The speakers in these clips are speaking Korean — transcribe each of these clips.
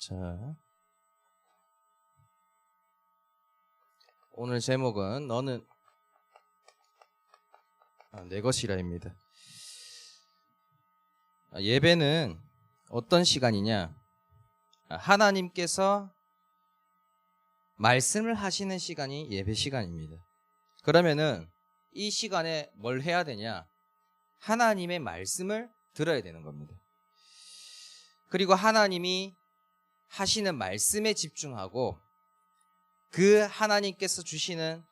자, 오늘 제목은 너는 내 것이라입니다. 예배는 어떤 시간이냐? 하나님께서 말씀을 하시는 시간이 예배 시간입니다. 그러면은 이 시간에 뭘 해야 되냐? 하나님의 말씀을 들어야 되는 겁니다. 그리고 하나님이 하시는 말씀에 집중하고 그 하나님께서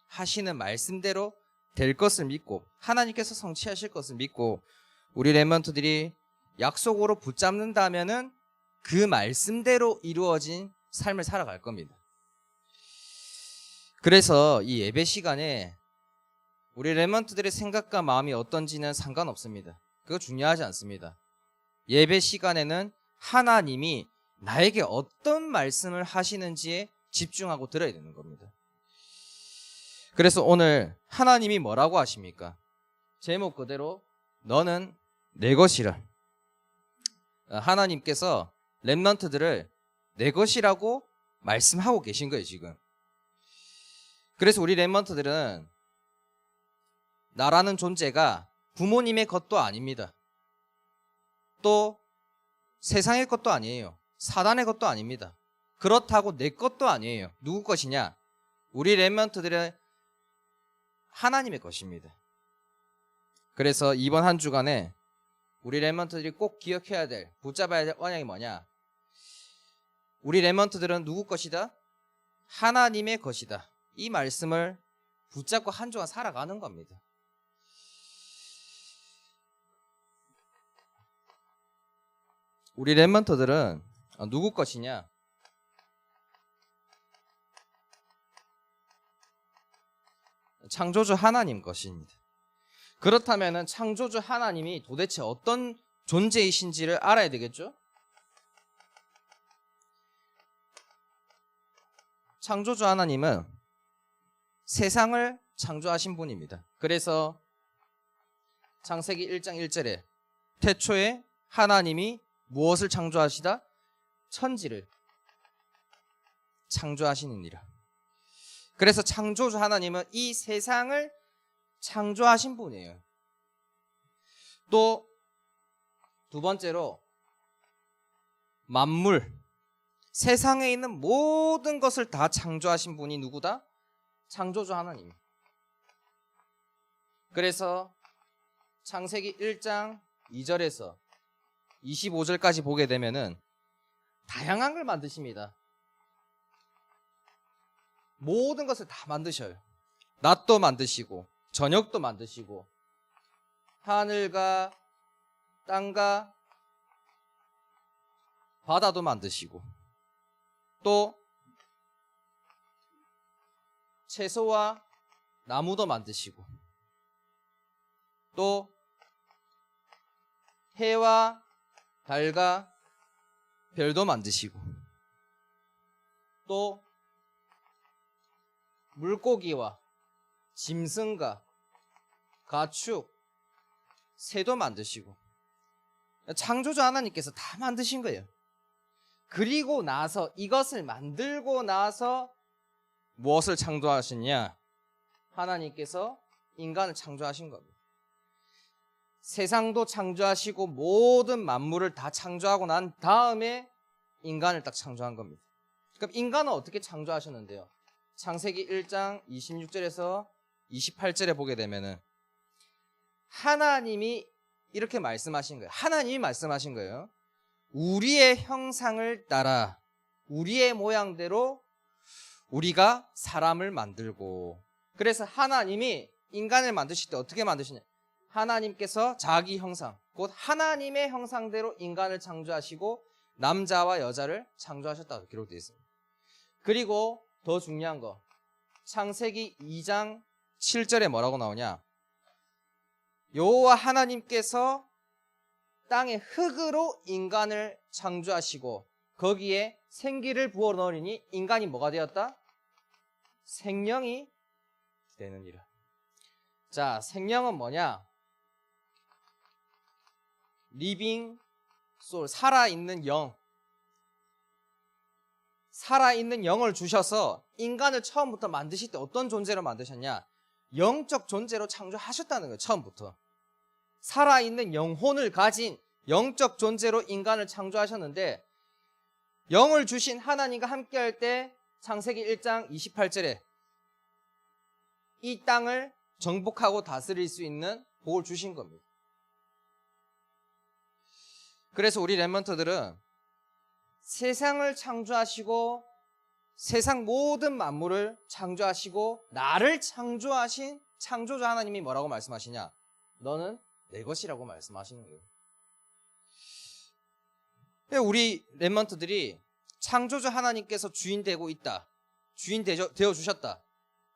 하시는 말씀대로 될 것을 믿고 하나님께서 성취하실 것을 믿고 우리 렘넌트들이 약속으로 붙잡는다면은 그 말씀대로 이루어진 삶을 살아갈 겁니다. 그래서 이 예배 시간에 우리 렘넌트들의 생각과 마음이 어떤지는 상관없습니다. 그거 중요하지 않습니다. 예배 시간에는 하나님이 나에게 어떤 말씀을 하시는지에 집중하고 들어야 되는 겁니다. 그래서 오늘 하나님이 뭐라고 하십니까? 제목 그대로 너는 내 것이라. 하나님께서 렘넌트들을 내 것이라고 말씀하고 계신 거예요, 지금. 그래서 우리 렘넌트들은 나라는 존재가 부모님의 것도 아닙니다. 또 세상의 것도 아니에요. 사단의 것도 아닙니다. 그렇다고 내 것도 아니에요. 누구 것이냐? 우리 렘넌트들은 하나님의 것입니다. 그래서 이번 한 주간에 우리 렘넌트들이 꼭 기억해야 될, 붙잡아야 될 언약이 뭐냐? 우리 렘넌트들은 누구 것이다? 하나님의 것이다. 이 말씀을 붙잡고 한 주간 살아가는 겁니다. 우리 렘넌트들은 누구 것이냐? 창조주 하나님 것입니다. 그렇다면 창조주 하나님이 도대체 어떤 존재이신지를 알아야 되겠죠? 창조주 하나님은 세상을 창조하신 분입니다. 그래서 창세기 1장 1절에 태초에 하나님이 무엇을 창조하시다? 천지를 창조하시느니라. 그래서 창조주 하나님은 이 세상을 창조하신 분이에요. 또 두 번째로 만물, 세상에 있는 모든 것을 다 창조하신 분이 누구다? 창조주 하나님. 그래서 창세기 1장 2절에서 25절까지 보게 되면은 다양한 걸 만드십니다. 모든 것을 다 만드셔요. 낮도 만드시고 저녁도 만드시고 하늘과 땅과 바다도 만드시고 또 채소와 나무도 만드시고 또 해와 달과 별도 만드시고 또 물고기와 짐승과 가축, 새도 만드시고 창조주 하나님께서 다 만드신 거예요. 그리고 나서 이것을 만들고 나서 무엇을 창조하셨냐? 하나님께서 인간을 창조하신 겁니다. 세상도 창조하시고 모든 만물을 다 창조하고 난 다음에 인간을 딱 창조한 겁니다. 그럼 인간은 어떻게 창조하셨는데요? 창세기 1장 26절에서 28절에 보게 되면은 하나님이 이렇게 말씀하신 거예요. 하나님이 말씀하신 거예요. 우리의 형상을 따라 우리의 모양대로 우리가 사람을 만들고. 그래서 하나님이 인간을 만드실 때 어떻게 만드시냐? 하나님께서 자기 형상, 곧 하나님의 형상대로 인간을 창조하시고 남자와 여자를 창조하셨다고 기록되어 있습니다. 그리고 더 중요한 거, 창세기 2장 7절에 뭐라고 나오냐? 여호와 하나님께서 땅의 흙으로 인간을 창조하시고 거기에 생기를 부어 넣으니 인간이 뭐가 되었다? 생명이 되느니라. 자, 생명은 뭐냐? 리빙 소울, 살아있는 영. 살아있는 영을 주셔서 인간을 처음부터 만드실 때 어떤 존재로 만드셨냐? 영적 존재로 창조하셨다는 거예요. 처음부터. 살아있는 영혼을 가진 영적 존재로 인간을 창조하셨는데 영을 주신 하나님과 함께할 때 창세기 1장 28절에 이 땅을 정복하고 다스릴 수 있는 복을 주신 겁니다. 그래서 우리 렘넌트들은 세상을 창조하시고 세상 모든 만물을 창조하시고 나를 창조하신 창조주 하나님이 뭐라고 말씀하시냐? 너는 내 것이라고 말씀하시는 거예요. 우리 렘넌트들이 창조주 하나님께서 주인 되고 있다. 주인 되어 주셨다.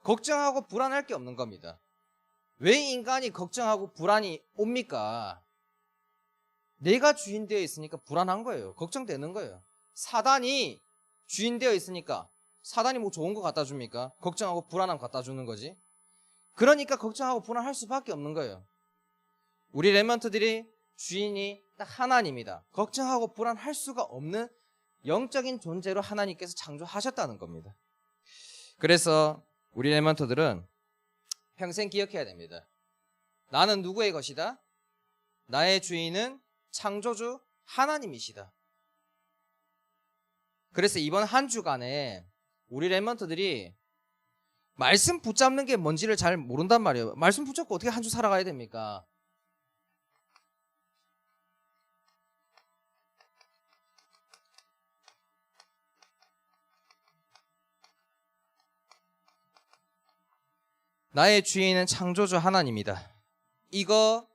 걱정하고 불안할 게 없는 겁니다. 왜 인간이 걱정하고 불안이 옵니까? 내가 주인 되어 있으니까 불안한 거예요. 걱정되는 거예요. 사단이 주인 되어 있으니까 사단이 뭐 좋은 거 갖다 줍니까? 걱정하고 불안함 갖다 주는 거지. 그러니까 걱정하고 불안할 수밖에 없는 거예요. 우리 렘넌트들이 주인이 딱 하나님이다. 걱정하고 불안할 수가 없는 영적인 존재로 하나님께서 창조하셨다는 겁니다. 그래서 우리 렘넌트들은 평생 기억해야 됩니다. 나는 누구의 것이다? 나의 주인은 창조주 하나님이시다. 그래서 이번 한 주간에 우리 렘넌트들이 말씀 붙잡는 게 뭔지를 잘 모른단 말이에요. 말씀 붙잡고 어떻게 한 주 살아가야 됩니까? 나의 주인은 창조주 하나님이다. 이거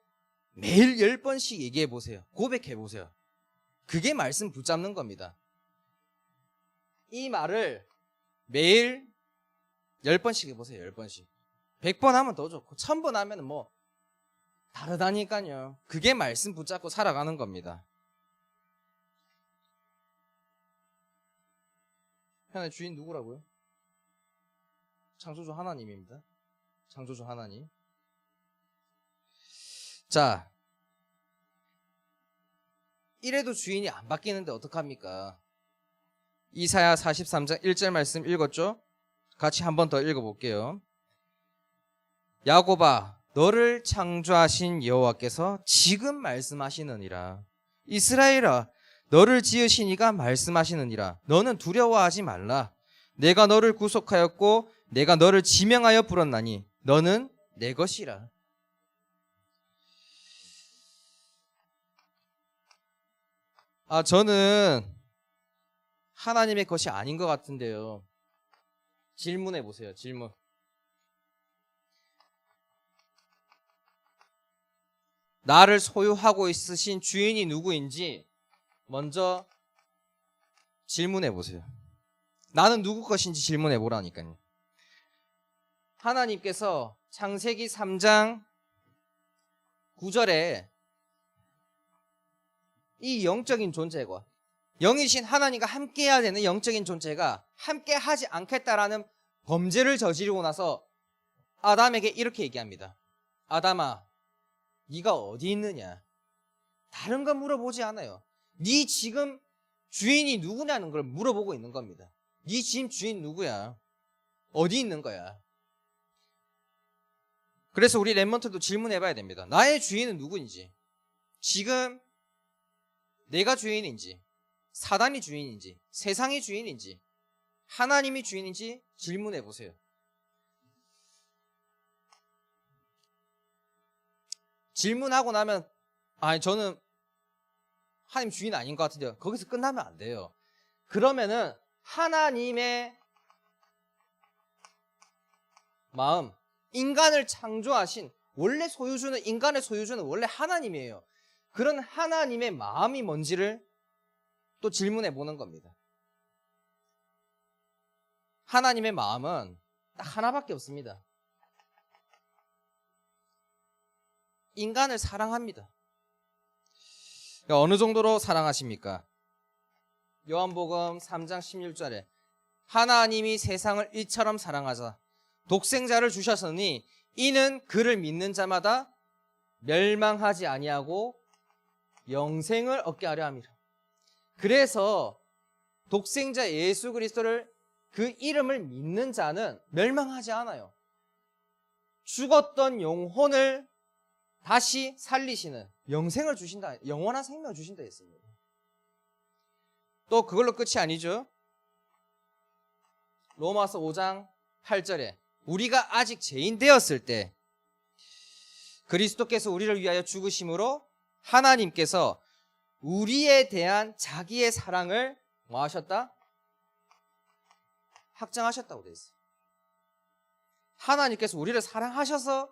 매일 10번씩 얘기해 보세요. 고백해 보세요. 그게 말씀 붙잡는 겁니다. 이 말을 매일 10번씩 해보세요. 10번씩. 100번 하면 더 좋고 1000번 하면 뭐 다르다니까요. 그게 말씀 붙잡고 살아가는 겁니다. 현의 주인 누구라고요? 창조주 하나님입니다. 창조주 하나님. 자, 이래도 주인이 안 바뀌는데 어떡합니까? 이사야 43장 1절 말씀 읽었죠? 같이 한 번 더 읽어볼게요. 야곱아, 너를 창조하신 여호와께서 지금 말씀하시느니라. 이스라엘아, 너를 지으신 이가 말씀하시느니라. 너는 두려워하지 말라. 내가 너를 구속하였고 내가 너를 지명하여 불렀나니 너는 내 것이라. 저는 하나님의 것이 아닌 것 같은데요. 질문해 보세요. 질문. 나를 소유하고 있으신 주인이 누구인지 먼저 질문해 보세요. 나는 누구 것인지 질문해 보라니까요. 하나님께서 창세기 3장 9절에 이 영적인 존재가 영이신 하나님과 함께해야 되는 영적인 존재가 함께하지 않겠다라는 범죄를 저지르고 나서 아담에게 이렇게 얘기합니다. 아담아, 네가 어디 있느냐? 다른 거 물어보지 않아요. 네 지금 주인이 누구냐는 걸 물어보고 있는 겁니다. 네 지금 주인 누구야? 어디 있는 거야? 그래서 우리 렘넌트도 질문해봐야 됩니다. 나의 주인은 누구인지, 지금 내가 주인인지, 사단이 주인인지, 세상이 주인인지, 하나님이 주인인지 질문해보세요. 질문하고 나면 저는 하나님 주인 아닌 것 같은데요. 거기서 끝나면 안 돼요. 그러면은 하나님의 마음, 인간을 창조하신 원래 소유주는, 인간의 소유주는 원래 하나님이에요. 그런 하나님의 마음이 뭔지를 또 질문해 보는 겁니다. 하나님의 마음은 딱 하나밖에 없습니다. 인간을 사랑합니다. 어느 정도로 사랑하십니까? 요한복음 3장 16절에 하나님이 세상을 이처럼 사랑하사 독생자를 주셨으니 이는 그를 믿는 자마다 멸망하지 아니하고 영생을 얻게 하려 함이라. 그래서 독생자 예수 그리스도를 그 이름을 믿는 자는 멸망하지 않아요. 죽었던 영혼을 다시 살리시는 영생을 주신다. 영원한 생명을 주신다 했습니다. 또 그걸로 끝이 아니죠. 로마서 5장 8절에 우리가 아직 죄인 되었을 때 그리스도께서 우리를 위하여 죽으심으로 하나님께서 우리에 대한 자기의 사랑을 뭐 하셨다? 확정하셨다고 되어 있어요. 하나님께서 우리를 사랑하셔서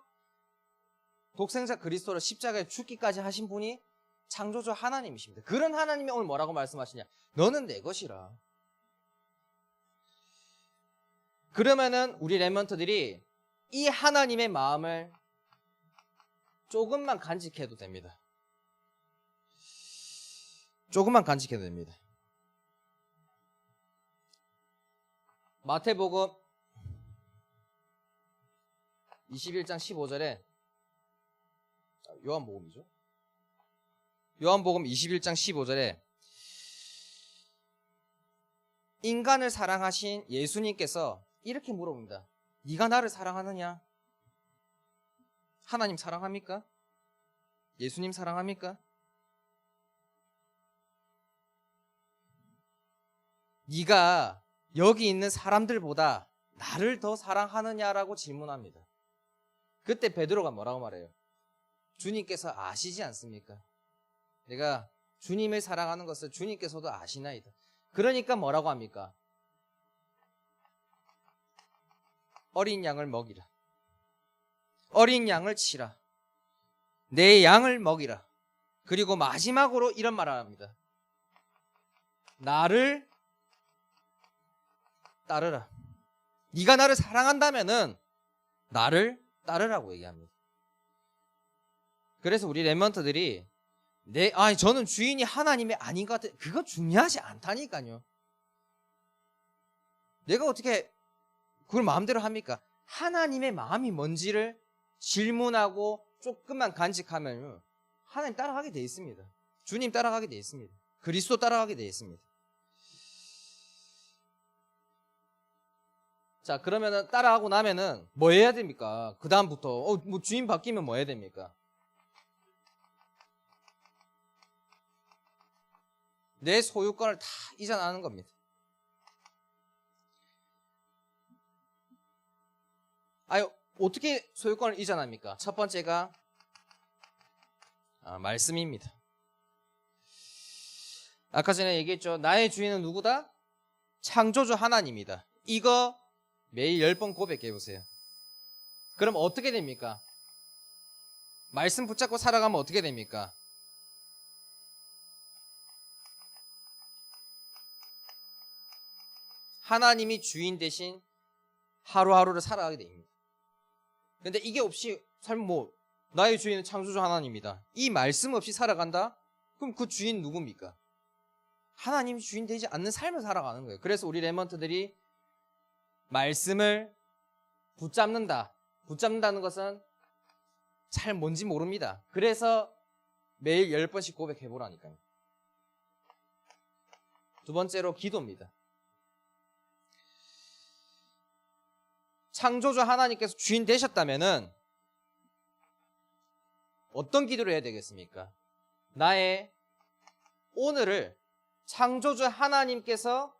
독생자 그리스도를 십자가에 죽기까지 하신 분이 창조주 하나님이십니다. 그런 하나님이 오늘 뭐라고 말씀하시냐? 너는 내 것이라. 그러면은 우리 렘넌트들이 이 하나님의 마음을 조금만 간직해도 됩니다. 조금만 간직해도 됩니다. 마태복음 21장 15절에 요한복음이죠. 요한복음 21장 15절에 인간을 사랑하신 예수님께서 이렇게 물어봅니다. 네가 나를 사랑하느냐? 하나님 사랑합니까? 예수님 사랑합니까? 네가 여기 있는 사람들보다 나를 더 사랑하느냐라고 질문합니다. 그때 베드로가 뭐라고 말해요? 주님께서 아시지 않습니까? 내가 주님을 사랑하는 것을 주님께서도 아시나이다. 그러니까 뭐라고 합니까? 어린 양을 먹이라. 어린 양을 치라. 내 양을 먹이라. 그리고 마지막으로 이런 말을 합니다. 나를 따르라. 네가 나를 사랑한다면은 나를 따르라고 얘기합니다. 그래서 우리 렘넌트들이 저는 주인이 하나님이 아닌 것 같아. 그거 중요하지 않다니까요. 내가 어떻게 그걸 마음대로 합니까? 하나님의 마음이 뭔지를 질문하고 조금만 간직하면 하나님 따라가게 돼 있습니다. 주님 따라가게 돼 있습니다. 그리스도 따라가게 돼 있습니다. 자, 그러면은 따라하고 나면은 뭐 해야 됩니까? 그 다음부터 뭐 주인 바뀌면 뭐 해야 됩니까? 내 소유권을 다 이전하는 겁니다. 어떻게 소유권을 이전합니까? 첫 번째가 말씀입니다. 아까 전에 얘기했죠. 나의 주인은 누구다? 창조주 하나님이다. 이거 매일 10번 고백해 보세요. 그럼 어떻게 됩니까? 말씀 붙잡고 살아가면 어떻게 됩니까? 하나님이 주인 대신 하루하루를 살아가게 됩니다. 근데 이게 없이 삶 나의 주인은 창조주 하나님이다. 이 말씀 없이 살아간다? 그럼 그 주인 누굽니까? 하나님이 주인 되지 않는 삶을 살아가는 거예요. 그래서 우리 렘넌트들이 말씀을 붙잡는다는 것은 잘 뭔지 모릅니다. 그래서 매일 10번씩 고백해 보라니까요. 두 번째로 기도입니다. 창조주 하나님께서 주인 되셨다면은 어떤 기도를 해야 되겠습니까? 나의 오늘을 창조주 하나님께서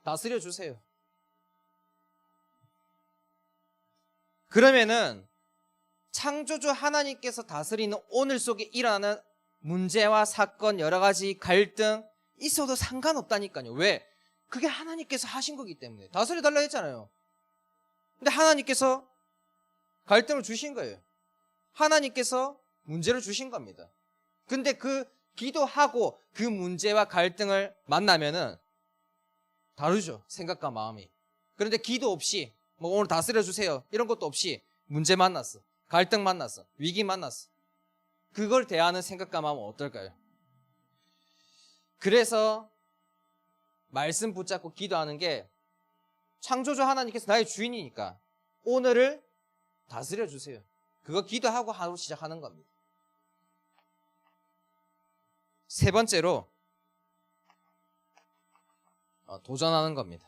다스려 주세요. 그러면은 창조주 하나님께서 다스리는 오늘 속에 일어나는 문제와 사건, 여러 가지 갈등 있어도 상관없다니까요. 왜? 그게 하나님께서 하신 거기 때문에. 다스려 달라 했잖아요. 근데 하나님께서 갈등을 주신 거예요. 하나님께서 문제를 주신 겁니다. 근데 그 기도하고 그 문제와 갈등을 만나면은 다르죠. 생각과 마음이. 그런데 기도 없이 오늘 다스려 주세요 이런 것도 없이 문제 만났어. 갈등 만났어. 위기 만났어. 그걸 대하는 생각과 마음은 어떨까요? 그래서 말씀 붙잡고 기도하는 게 창조주 하나님께서 나의 주인이니까 오늘을 다스려 주세요. 그거 기도하고 하루 시작하는 겁니다. 세 번째로 도전하는 겁니다.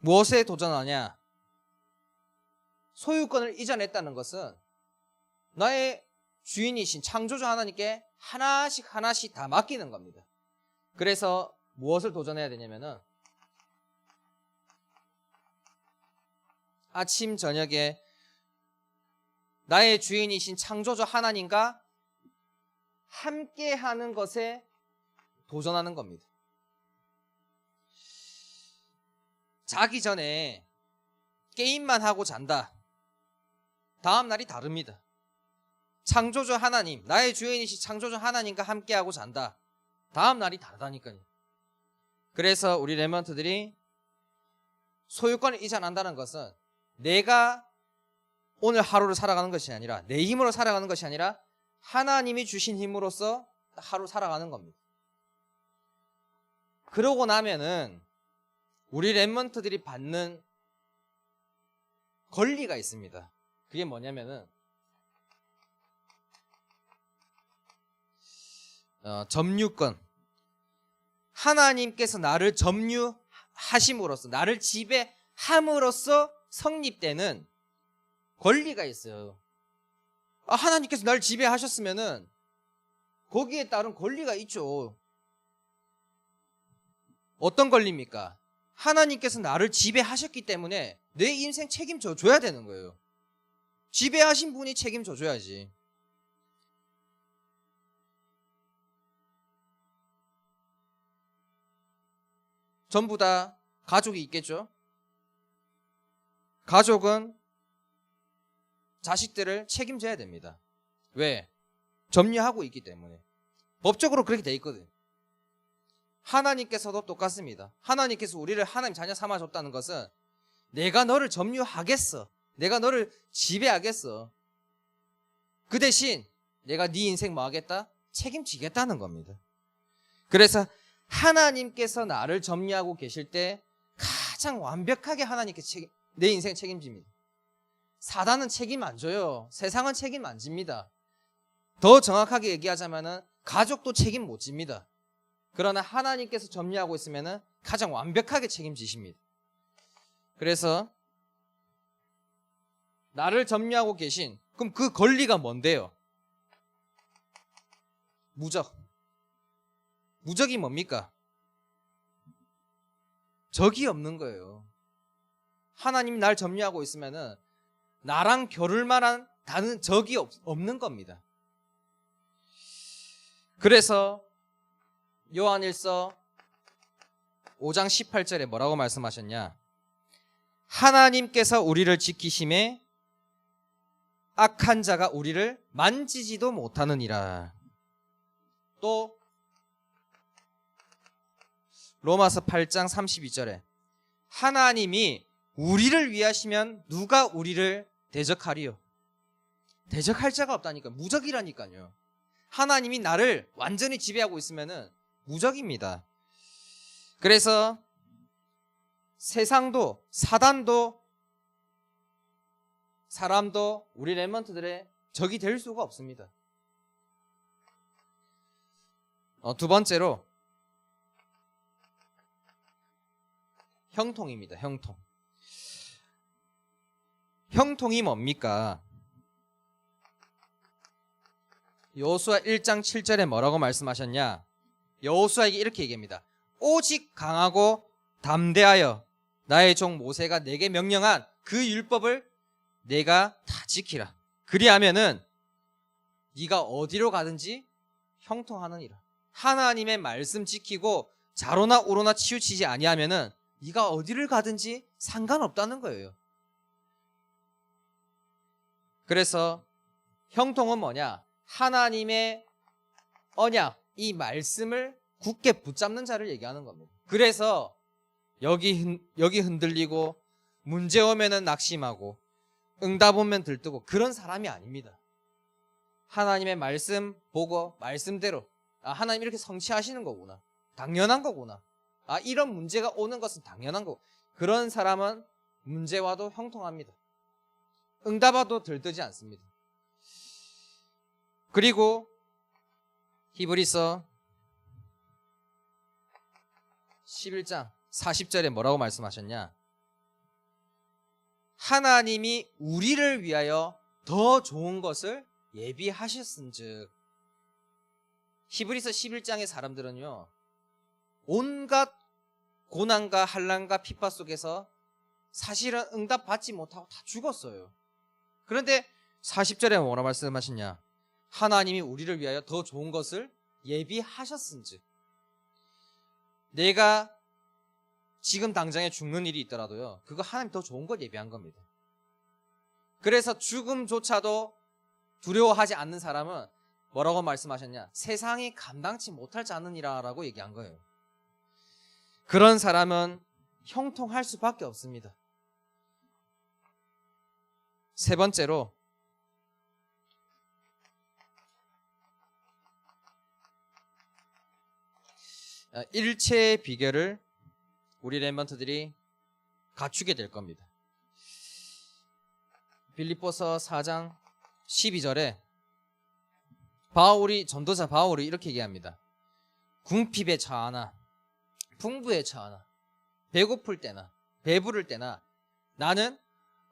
무엇에 도전하냐? 소유권을 이전했다는 것은 나의 주인이신 창조주 하나님께 하나씩 하나씩 다 맡기는 겁니다. 그래서 무엇을 도전해야 되냐면은 아침 저녁에 나의 주인이신 창조주 하나님과 함께 하는 것에 도전하는 겁니다. 자기 전에 게임만 하고 잔다. 다음 날이 다릅니다. 창조주 하나님, 나의 주인이신 창조주 하나님과 함께하고 잔다. 다음 날이 다르다니까요. 그래서 우리 랩런트들이 소유권을 이전한다는 것은 내가 오늘 하루를 살아가는 것이 아니라, 내 힘으로 살아가는 것이 아니라 하나님이 주신 힘으로써 하루 살아가는 겁니다. 그러고 나면은 우리 랩런트들이 받는 권리가 있습니다. 그게 뭐냐면은 점유권. 하나님께서 나를 점유하심으로써, 나를 지배함으로써 성립되는 권리가 있어요. 하나님께서 나를 지배하셨으면은 거기에 따른 권리가 있죠. 어떤 권리입니까? 하나님께서 나를 지배하셨기 때문에 내 인생 책임져 줘야 되는 거예요. 지배하신 분이 책임져 줘야지. 전부 다 가족이 있겠죠? 가족은 자식들을 책임져야 됩니다. 왜? 점유하고 있기 때문에. 법적으로 그렇게 돼 있거든. 하나님께서도 똑같습니다. 하나님께서 우리를 하나님 자녀 삼아줬다는 것은 내가 너를 점유하겠어. 내가 너를 지배하겠어. 그 대신 내가 네 인생 뭐 하겠다? 책임지겠다는 겁니다. 그래서 하나님께서 나를 점유하고 계실 때 가장 완벽하게 하나님께서 내 인생 책임집니다. 사단은 책임 안 져요. 세상은 책임 안 집니다. 더 정확하게 얘기하자면은 가족도 책임 못 집니다. 그러나 하나님께서 점유하고 있으면은 가장 완벽하게 책임지십니다. 그래서 나를 점유하고 계신, 그럼 그 권리가 뭔데요? 무적. 무적이 뭡니까? 적이 없는 거예요. 하나님이 날 점유하고 있으면은 나랑 겨룰 만한 다른 적이 없는 겁니다. 그래서 요한일서 5장 18절에 뭐라고 말씀하셨냐? 하나님께서 우리를 지키심에 악한 자가 우리를 만지지도 못하느니라. 또 로마서 8장 32절에 하나님이 우리를 위하시면 누가 우리를 대적하리요? 대적할 자가 없다니까. 무적이라니까요. 하나님이 나를 완전히 지배하고 있으면은 무적입니다. 그래서 세상도 사단도 사람도 우리 랩런트들의 적이 될 수가 없습니다. 두 번째로 형통입니다. 형통. 형통이 뭡니까? 여호수아 1장 7절에 뭐라고 말씀하셨냐? 여호수아에게 이렇게 얘기합니다. 오직 강하고 담대하여 나의 종 모세가 내게 명령한 그 율법을 내가 다 지키라. 그리하면은 네가 어디로 가든지 형통하느니라. 하나님의 말씀 지키고 좌로나 우로나 치우치지 아니하면은 네가 어디를 가든지 상관없다는 거예요. 그래서 형통은 뭐냐? 하나님의 언약, 이 말씀을 굳게 붙잡는 자를 얘기하는 겁니다. 그래서 여기 흔들리고 문제 오면은 낙심하고 응답 오면 들뜨고 그런 사람이 아닙니다. 하나님의 말씀 보고 말씀대로 하나님 이렇게 성취하시는 거구나. 당연한 거구나. 이런 문제가 오는 것은 당연한 거고. 그런 사람은 문제와도 형통합니다. 응답 와도 들뜨지 않습니다. 그리고 히브리서 11장 40절에 뭐라고 말씀하셨냐? 하나님이 우리를 위하여 더 좋은 것을 예비하셨은즉. 히브리서 11장의 사람들은요, 온갖 고난과 한란과 핍박 속에서 사실은 응답받지 못하고 다 죽었어요. 그런데 40절에 뭐라 말씀하시냐? 하나님이 우리를 위하여 더 좋은 것을 예비하셨은즉. 내가 지금 당장에 죽는 일이 있더라도요, 그거 하나님 더 좋은 걸 예비한 겁니다. 그래서 죽음조차도 두려워하지 않는 사람은 뭐라고 말씀하셨냐? 세상이 감당치 못할 자느니라라고 얘기한 거예요. 그런 사람은 형통할 수밖에 없습니다. 세 번째로, 일체의 비결을 우리 렘넌트들이 갖추게 될 겁니다. 빌립보서 4장 12절에 전도자 바울이 이렇게 얘기합니다. 궁핍에 처하나 풍부에 처하나 배고플 때나 배부를 때나 나는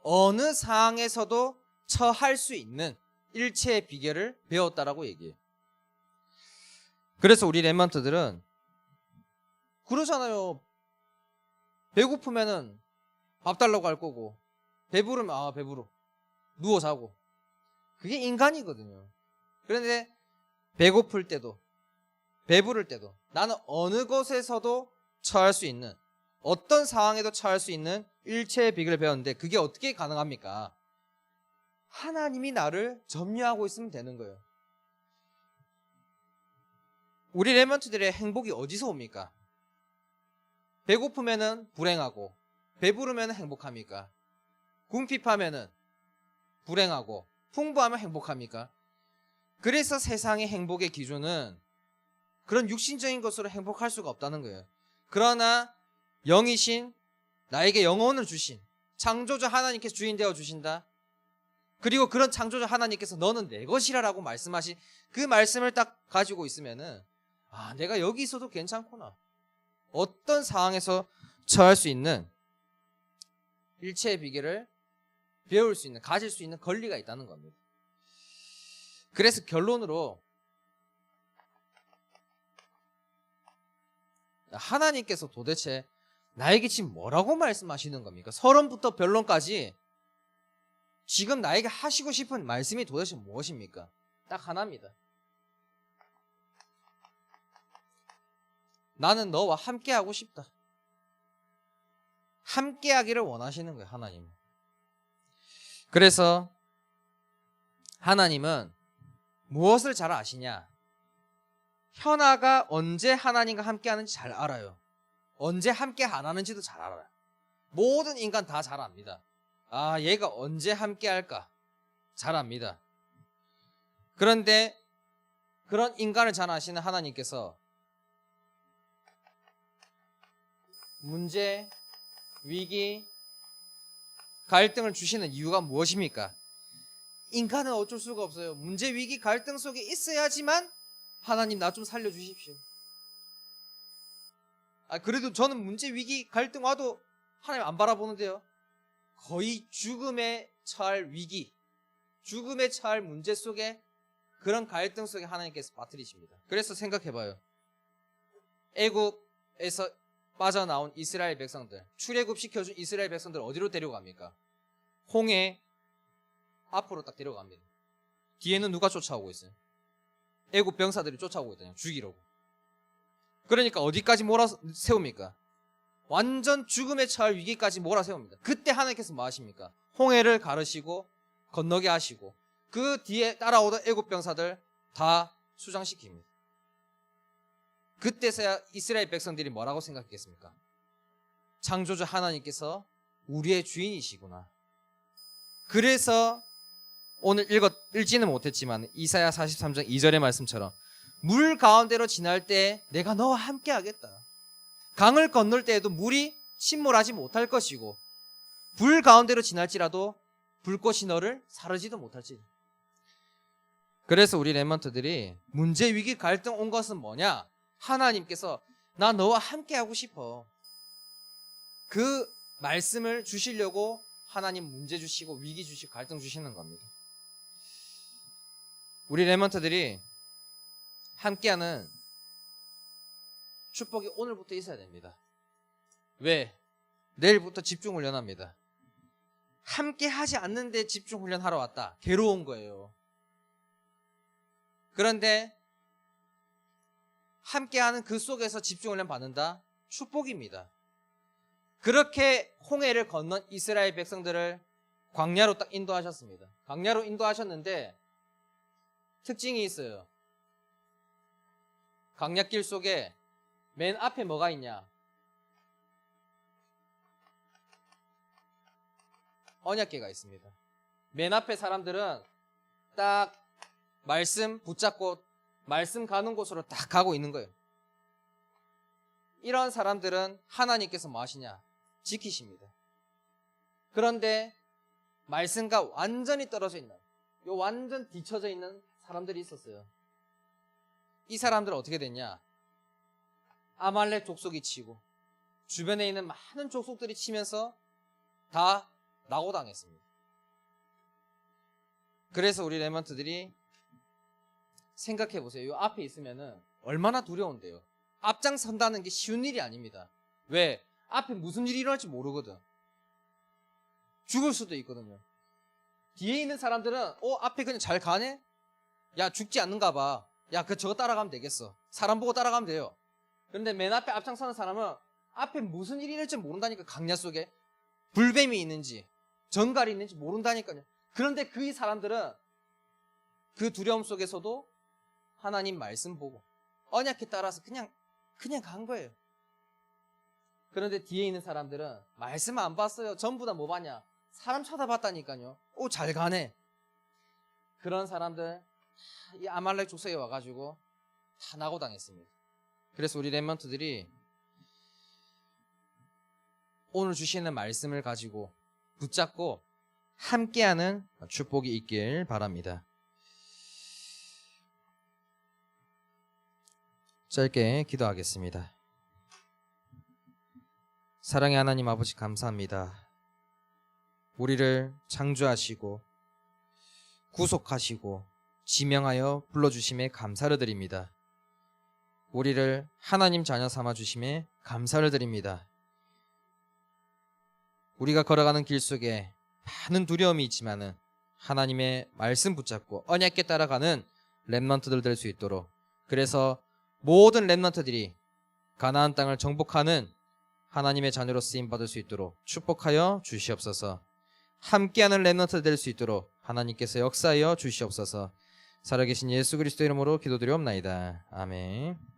어느 상황에서도 처할 수 있는 일체의 비결을 배웠다라고 얘기해요. 그래서 우리 렘넌트들은 그러잖아요. 배고프면은 밥 달라고 할 거고, 배부르면 배부르 누워 자고. 그게 인간이거든요. 그런데 배고플 때도 배부를 때도 나는 어느 곳에서도 처할 수 있는, 어떤 상황에도 처할 수 있는 일체의 비결을 배웠는데, 그게 어떻게 가능합니까? 하나님이 나를 점유하고 있으면 되는 거예요. 우리 렘넌트들의 행복이 어디서 옵니까? 배고프면은 불행하고, 배부르면 행복합니까? 궁핍하면은 불행하고, 풍부하면 행복합니까? 그래서 세상의 행복의 기준은 그런 육신적인 것으로 행복할 수가 없다는 거예요. 그러나 영이신, 나에게 영혼을 주신 창조주 하나님께서 주인 되어 주신다. 그리고 그런 창조주 하나님께서 너는 내 것이라라고 말씀하신 그 말씀을 딱 가지고 있으면은, 내가 여기 있어도 괜찮구나. 어떤 상황에서 처할 수 있는 일체의 비결을 배울 수 있는, 가질 수 있는 권리가 있다는 겁니다. 그래서 결론으로 하나님께서 도대체 나에게 지금 뭐라고 말씀하시는 겁니까? 서론부터 변론까지 지금 나에게 하시고 싶은 말씀이 도대체 무엇입니까? 딱 하나입니다. 나는 너와 함께하고 싶다. 함께하기를 원하시는 거예요, 하나님은. 그래서 하나님은 무엇을 잘 아시냐? 현아가 언제 하나님과 함께하는지 잘 알아요. 언제 함께 안 하는지도 잘 알아요. 모든 인간 다 잘 압니다. 얘가 언제 함께할까? 잘 압니다. 그런데 그런 인간을 잘 아시는 하나님께서 문제, 위기, 갈등을 주시는 이유가 무엇입니까? 인간은 어쩔 수가 없어요. 문제, 위기, 갈등 속에 있어야지만 하나님 나 좀 살려주십시오. 그래도 저는 문제, 위기, 갈등 와도 하나님 안 바라보는데요. 거의 죽음에 처할 위기, 죽음에 처할 문제 속에, 그런 갈등 속에 하나님께서 빠뜨리십니다. 그래서 생각해봐요. 애굽에서 빠져나온 이스라엘 백성들, 출애굽 시켜준 이스라엘 백성들 어디로 데려갑니까? 홍해 앞으로 딱 데려갑니다. 뒤에는 누가 쫓아오고 있어요? 애굽 병사들이 쫓아오고 있다요. 죽이려고. 그러니까 어디까지 몰아세웁니까? 완전 죽음에 처할 위기까지 몰아세웁니다. 그때 하나님께서 뭐 하십니까? 홍해를 가르시고 건너게 하시고 그 뒤에 따라오던 애굽 병사들 다 수장시킵니다. 그때서야 이스라엘 백성들이 뭐라고 생각했겠습니까? 창조주 하나님께서 우리의 주인이시구나. 그래서 오늘 읽지는 못했지만 이사야 43장 2절의 말씀처럼 물 가운데로 지날 때 내가 너와 함께 하겠다. 강을 건널 때에도 물이 침몰하지 못할 것이고 불 가운데로 지날지라도 불꽃이 너를 사르지도 못할지. 그래서 우리 렘넌트들이 문제, 위기, 갈등 온 것은 뭐냐? 하나님께서 나 너와 함께 하고 싶어. 그 말씀을 주시려고 하나님 문제 주시고 위기 주시고 갈등 주시는 겁니다. 우리 렘넌트들이 함께하는 축복이 오늘부터 있어야 됩니다. 왜? 내일부터 집중훈련합니다. 함께 하지 않는데 집중훈련하러 왔다. 괴로운 거예요. 그런데 함께하는 그 속에서 집중훈련 받는다? 축복입니다. 그렇게 홍해를 건넌 이스라엘 백성들을 광야로 딱 인도하셨습니다. 광야로 인도하셨는데 특징이 있어요. 광야길 속에 맨 앞에 뭐가 있냐? 언약궤가 있습니다. 맨 앞에 사람들은 딱 말씀 붙잡고 말씀 가는 곳으로 딱 가고 있는 거예요. 이런 사람들은 하나님께서 뭐 하시냐? 지키십니다. 그런데 말씀과 완전히 떨어져 있는, 요 완전 뒤쳐져 있는 사람들이 있었어요. 이 사람들은 어떻게 됐냐? 아말렉 족속이 치고 주변에 있는 많은 족속들이 치면서 다 낙오당했습니다. 그래서 우리 렘넌트들이 생각해 보세요. 이 앞에 있으면은 얼마나 두려운데요. 앞장선다는 게 쉬운 일이 아닙니다. 왜? 앞에 무슨 일이 일어날지 모르거든. 죽을 수도 있거든요. 뒤에 있는 사람들은 앞에 그냥 잘 가네? 야, 죽지 않는가 봐. 야, 저거 따라가면 되겠어. 사람 보고 따라가면 돼요. 그런데 맨 앞에 앞장서는 사람은 앞에 무슨 일이 일어날지 모른다니까. 강야 속에 불뱀이 있는지 정갈이 있는지 모른다니까요. 그런데 그 사람들은 그 두려움 속에서도 하나님 말씀 보고 언약에 따라서 그냥 간 거예요. 그런데 뒤에 있는 사람들은 말씀 안 봤어요. 전부 다 뭐 봤냐? 사람 쳐다봤다니까요. 잘 가네. 그런 사람들 이 아말렉 족속에 와가지고 다 낙오당했습니다. 그래서 우리 렘넌트들이 오늘 주시는 말씀을 가지고 붙잡고 함께하는 축복이 있길 바랍니다. 짧게 기도하겠습니다. 사랑의 하나님 아버지 감사합니다. 우리를 창조하시고 구속하시고 지명하여 불러주심에 감사를 드립니다. 우리를 하나님 자녀 삼아주심에 감사를 드립니다. 우리가 걸어가는 길 속에 많은 두려움이 있지만은 하나님의 말씀 붙잡고 언약궤 따라가는 렘넌트들 될 수 있도록, 그래서 모든 렘넌트들이 가나안 땅을 정복하는 하나님의 자녀로 쓰임받을 수 있도록 축복하여 주시옵소서. 함께하는 렘넌트 될 수 있도록 하나님께서 역사하여 주시옵소서. 살아계신 예수 그리스도 이름으로 기도드리옵나이다. 아멘.